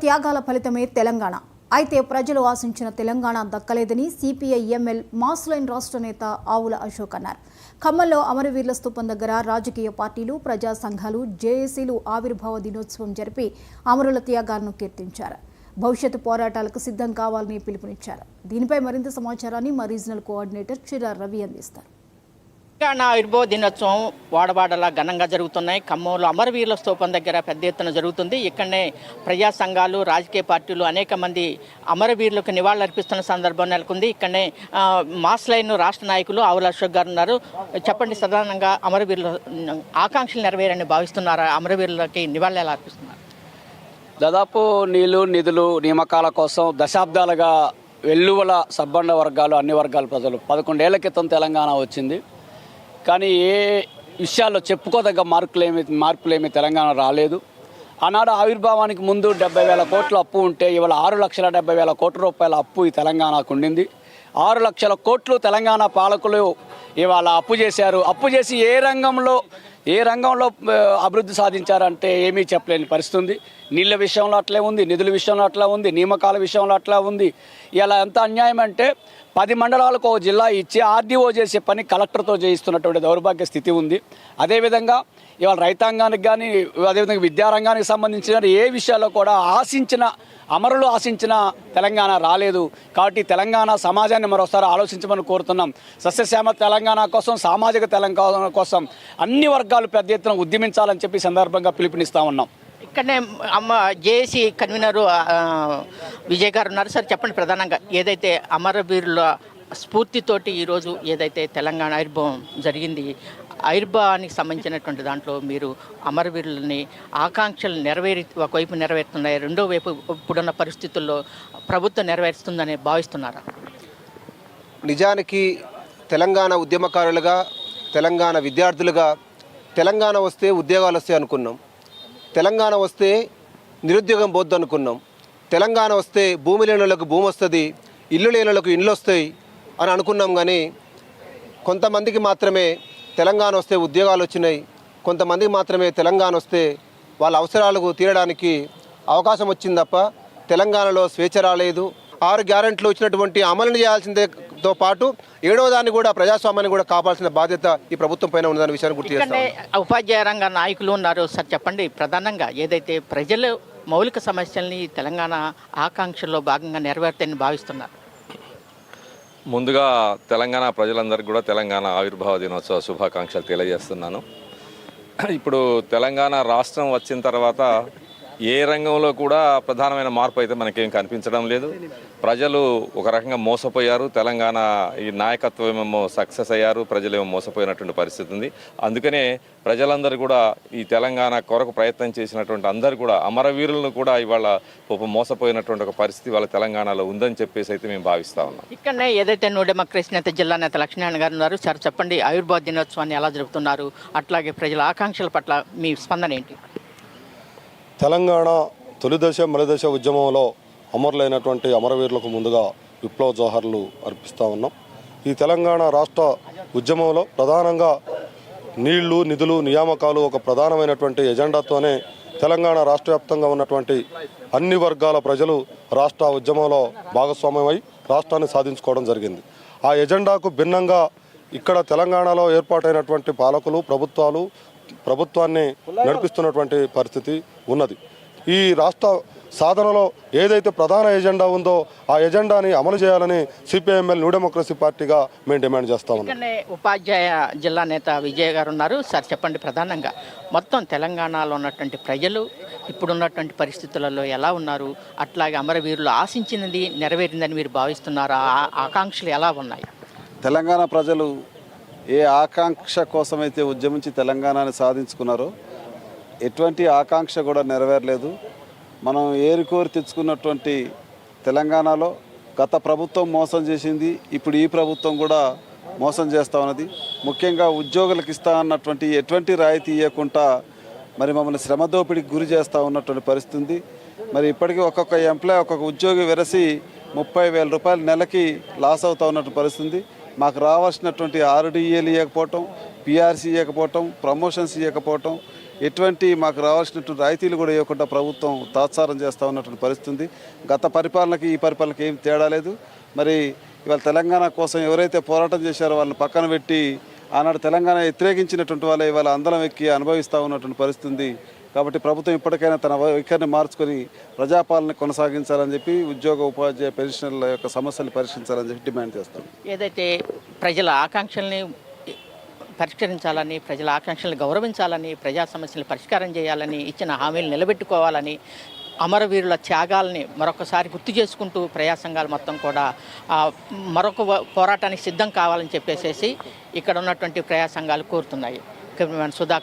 త్యాగాల ఫలితమే తెలంగాణ. అయితే ప్రజలు ఆశించిన తెలంగాణ దక్కలేదని సిపిఐ ఎంఎల్ మాస్లైన్ రాష్ట్ర నేత ఆవుల అశోక్ అన్నారు. ఖమ్మంలో అమరవీరుల స్తూపం దగ్గర రాజకీయ పార్టీలు, ప్రజా సంఘాలు, జేఏసీలు ఆవిర్భావ దినోత్సవం జరిపి అమరుల త్యాగాలను కీర్తించారు. భవిష్యత్తు పోరాటాలకు సిద్ధం కావాలని పిలుపునిచ్చారు. దీనిపై మరింత సమాచారాన్ని మా రీజనల్ కోఆర్డినేటర్ చిరా రవి అందిస్తారు. తెలంగాణ ఆవిర్భావ దినోత్సవం వాడవాడలా ఘనంగా జరుగుతున్నాయి. ఖమ్మంలో అమరవీరుల స్తూపం దగ్గర పెద్ద ఎత్తున జరుగుతుంది. ఇక్కడనే ప్రజా సంఘాలు, రాజకీయ పార్టీలు అనేక మంది అమరవీరులకు నివాళులర్పిస్తున్న సందర్భం నెలకొంది. ఇక్కడనే మాస్లైన్ రాష్ట్ర నాయకులు ఆవుల అశోక్ గారు ఉన్నారు. చెప్పండి, సాధారణంగా అమరవీరుల ఆకాంక్షలు నెరవేరని భావిస్తున్నారా? అమరవీరులకి నివాళులు ఎలా అర్పిస్తున్నారు? దాదాపు నీళ్లు, నిధులు, నియామకాల కోసం దశాబ్దాలుగా వెల్లువల సబ్బండ వర్గాలు, అన్ని వర్గాల ప్రజలు 11 ఏళ్ల క్రితం తెలంగాణ వచ్చింది. కానీ ఏ విషయాల్లో చెప్పుకోదగ్గ మార్పులేమి తెలంగాణ రాలేదు. ఆనాడు ఆవిర్భావానికి ముందు 70,000 కోట్ల అప్పు ఉంటే ఇవాళ 6,70,000 కోట్ల రూపాయల అప్పు ఈ తెలంగాణకు ఉండింది. 6 లక్షల కోట్లు తెలంగాణ పాలకులు ఇవాళ అప్పు చేశారు. అప్పు చేసి ఏ రంగంలో అభివృద్ధి సాధించారంటే ఏమీ చెప్పలేని పరిస్థితి ఉంది. నీళ్ళ విషయంలో అట్లే ఉంది, నిధుల విషయంలో అట్లా ఉంది, నియామకాల విషయంలో అట్లా ఉంది. ఇలా ఎంత అన్యాయం అంటే 10 మండలాలకు ఒక జిల్లా ఇచ్చి ఆర్డీఓ చేసే పని కలెక్టర్తో చేయిస్తున్నటువంటి దౌర్భాగ్య స్థితి ఉంది. అదేవిధంగా ఇవాళ రైతాంగానికి కానీ, అదేవిధంగా విద్యారంగానికి సంబంధించిన ఏ విషయాల్లో కూడా అమరులు ఆశించిన తెలంగాణ రాలేదు. కాబట్టి తెలంగాణ సమాజాన్ని మరోసారి ఆలోచించమని కోరుతున్నాం. సస్యశ్యామ తెలంగాణ కోసం, సామాజిక తెలంగాణ కోసం అన్ని వర్గాలు పెద్ద ఎత్తున ఉద్యమించాలని చెప్పి సందర్భంగా పిలుపునిస్తా ఉన్నాం. ఇక్కడనే జేఏసీ కన్వీనర్ విజయ్ గారు ఉన్నారు. సార్ చెప్పండి, ప్రధానంగా ఏదైతే అమరవీరుల స్ఫూర్తితోటి ఈరోజు ఏదైతే తెలంగాణ ఆవిర్భావం జరిగింది, ఆవిర్భావానికి సంబంధించినటువంటి దాంట్లో మీరు అమరవీరులని ఆకాంక్షలు ఒకవైపు నెరవేరుతున్నాయి, రెండో వైపు ఇప్పుడున్న పరిస్థితుల్లో ప్రభుత్వం నెరవేరుస్తుందని భావిస్తున్నారా? నిజానికి తెలంగాణ ఉద్యమకారులుగా, తెలంగాణ విద్యార్థులుగా తెలంగాణ వస్తే ఉద్యోగాలు వస్తాయి అనుకున్నాం. తెలంగాణ వస్తే నిరుద్యోగం పోద్దు అనుకున్నాం. తెలంగాణ వస్తే భూమి లేనులకు భూమి వస్తుంది, ఇల్లు లేనులకు ఇండ్లు వస్తాయి అని అనుకున్నాం. కానీ కొంతమందికి మాత్రమే తెలంగాణ వస్తే ఉద్యోగాలు వచ్చినాయి, కొంతమందికి మాత్రమే తెలంగాణ వస్తే వాళ్ళ అవసరాలకు తీరడానికి అవకాశం వచ్చింది తప్ప తెలంగాణలో స్వేచ్ఛ రాలేదు. 6 గ్యారెంటీలు వచ్చినటువంటి అమలు చేయాల్సిందేతో పాటు 7వ దాన్ని కూడా, ప్రజాస్వామ్యాన్ని కూడా కాపాడాల్సిన బాధ్యత ఈ ప్రభుత్వం పైన ఉన్నదనే విషయాన్ని గుర్తు చేస్తాం. ఉపాధ్యాయ రంగ నాయకులు ఉన్నారు. సార్ చెప్పండి, ప్రధానంగా ఏదైతే ప్రజల మౌలిక సమస్యల్ని తెలంగాణ ఆకాంక్షల్లో భాగంగా నెరవేరుతాయని భావిస్తున్నారు? ముందుగా తెలంగాణ ప్రజలందరికీ కూడా తెలంగాణ ఆవిర్భావ దినోత్సవ శుభాకాంక్షలు తెలియజేస్తున్నాను. ఇప్పుడు తెలంగాణ రాష్ట్రం వచ్చిన తర్వాత ఏ రంగంలో కూడా ప్రధానమైన మార్పు అయితే మనకేం కనిపించడం లేదు. ప్రజలు ఒక రకంగా మోసపోయారు. తెలంగాణ ఈ నాయకత్వం ఏమో సక్సెస్ అయ్యారు, ప్రజలేమో మోసపోయినటువంటి పరిస్థితి ఉంది. అందుకనే ప్రజలందరూ కూడా ఈ తెలంగాణ కొరకు ప్రయత్నం చేసినటువంటి అందరూ కూడా అమరవీరులను కూడా ఇవాళ మోసపోయినటువంటి ఒక పరిస్థితి వాళ్ళ తెలంగాణలో ఉందని చెప్పేసి అయితే మేము భావిస్తా ఉన్నాం. ఇక్కడనే ఏదైతే న్యూ డెమోక్రసీ నేత, జిల్లా నేత లక్ష్మీనారాయణ గారు ఉన్నారు. సార్ చెప్పండి, ఆవిర్భావ దినోత్సవాన్ని ఎలా జరుపుతున్నారు, అట్లాగే ప్రజల ఆకాంక్షల పట్ల మీ స్పందన ఏంటి? తెలంగాణ తొలిదశ మలిదశ ఉద్యమంలో అమరులైనటువంటి అమరవీరులకు ముందుగా విప్లవ జోహార్లు అర్పిస్తూ ఉన్నాం. ఈ తెలంగాణ రాష్ట్ర ఉద్యమంలో ప్రధానంగా నీళ్లు, నిధులు, నియామకాలు ఒక ప్రధానమైనటువంటి ఎజెండాతోనే తెలంగాణ రాష్ట్ర వ్యాప్తంగా ఉన్నటువంటి అన్ని వర్గాల ప్రజలు రాష్ట్ర ఉద్యమంలో భాగస్వామ్యమై రాష్ట్రాన్ని సాధించుకోవడం జరిగింది. ఆ ఎజెండాకు భిన్నంగా ఇక్కడ తెలంగాణలో ఏర్పాటైనటువంటి పాలకులు, ప్రభుత్వాన్ని నడిపిస్తున్నటువంటి పరిస్థితి ఉన్నది. ఈ రాష్ట్ర సాధనలో ఏదైతే ప్రధాన ఎజెండా ఉందో ఆ ఎజెండాని అమలు చేయాలని సిపిఐఎంఎల్ న్యూ డెమోక్రసీ పార్టీగా మేము డిమాండ్ చేస్తా ఉన్నాం. ఉపాధ్యాయ జిల్లా నేత విజయ్ గారు ఉన్నారు. సార్ చెప్పండి, ప్రధానంగా మొత్తం తెలంగాణలో ఉన్నటువంటి ప్రజలు ఇప్పుడున్నటువంటి పరిస్థితులలో ఎలా ఉన్నారు, అట్లాగే అమరవీరులు ఆశించినది నెరవేరిందని మీరు భావిస్తున్నారా? ఆకాంక్షలు ఎలా ఉన్నాయి? తెలంగాణ ప్రజలు ఏ ఆకాంక్ష కోసమైతే ఉద్యమించి తెలంగాణని సాధించుకున్నారో ఎటువంటి ఆకాంక్ష కూడా నెరవేరలేదు. మనం ఏరుకోరి తెచ్చుకున్నటువంటి తెలంగాణలో గత ప్రభుత్వం మోసం చేసింది, ఇప్పుడు ఈ ప్రభుత్వం కూడా మోసం చేస్తూ ఉన్నది. ముఖ్యంగా ఉద్యోగులకు ఇస్తా అన్నటువంటి ఎటువంటి రాయితీ ఇవ్వకుండా మరి మమ్మల్ని శ్రమ దోపిడికి గురి చేస్తూ ఉన్నటువంటి పరిస్థితి ఉంది. మరి ఇప్పటికీ ఒక్కొక్క ఎంప్లాయ్, ఒక్కొక్క ఉద్యోగి వెరసి 30,000 రూపాయలు నెలకి లాస్ అవుతూ ఉన్నటువంటి పరిస్థితి. మాకు రావాల్సినటువంటి RDAలు ఇవ్వకపోవటం, PRC ఇవ్వకపోవటం, ప్రమోషన్స్ ఇవ్వకపోవటం, ఎటువంటి మాకు రావాల్సినటువంటి రాయితీలు కూడా ఇవ్వకుండా ప్రభుత్వం తాత్సారం చేస్తూ ఉన్నటువంటి పరిస్థితి ఉంది. గత పరిపాలనకి ఈ పరిపాలనకి ఏం తేడా లేదు. మరి ఇవాళ తెలంగాణ కోసం ఎవరైతే పోరాటం చేశారో వాళ్ళని పక్కన పెట్టి ఆనాడు తెలంగాణ వ్యతిరేకించినటువంటి వాళ్ళే ఇవాళ అందలం ఎక్కి అనుభవిస్తూ ఉన్నటువంటి పరిస్థితి ఉంది. కాబట్టి ప్రభుత్వం ఇప్పటికైనా తన వైఖరిని మార్చుకొని ప్రజాపాలన కొనసాగించాలని చెప్పి ఉద్యోగ ఉపాధ్యాయ పెన్షనర్ల యొక్క సమస్యలు పరిష్కరించాలని చెప్పి డిమాండ్ చేస్తాం. ఏదైతే ప్రజల ఆకాంక్షల్ని పరిష్కరించాలని, ప్రజల ఆకాంక్షలను గౌరవించాలని, ప్రజా సమస్యలను పరిష్కారం చేయాలని, ఇచ్చిన హామీలు నిలబెట్టుకోవాలని, అమరవీరుల త్యాగాల్ని మరొకసారి గుర్తు చేసుకుంటూ ప్రజా సంఘాలు మొత్తం కూడా మరొక పోరాటానికి సిద్ధం కావాలని చెప్పేసి ఇక్కడ ఉన్నటువంటి ప్రజా సంఘాలు కోరుతున్నాయి. సుధా